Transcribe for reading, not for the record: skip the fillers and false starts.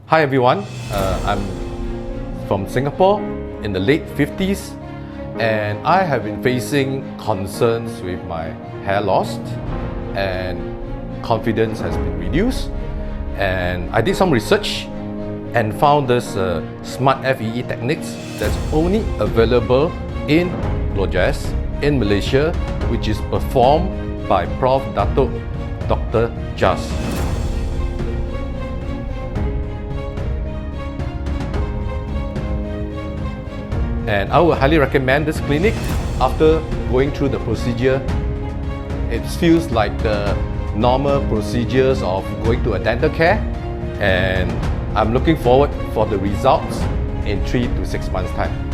Hi everyone, I'm from Singapore in the late 50s and I have been facing concerns with my hair loss and confidence has been reduced, and I did some research and found this SMART FUE techniques that's only available in GLOJAS in Malaysia, which is performed by Prof. Dato Dr. JasG. And I would highly recommend this clinic. After going through the procedure, it feels like the normal procedures of going to a dental care, and I'm looking forward for the results in 3 to 6 months' time.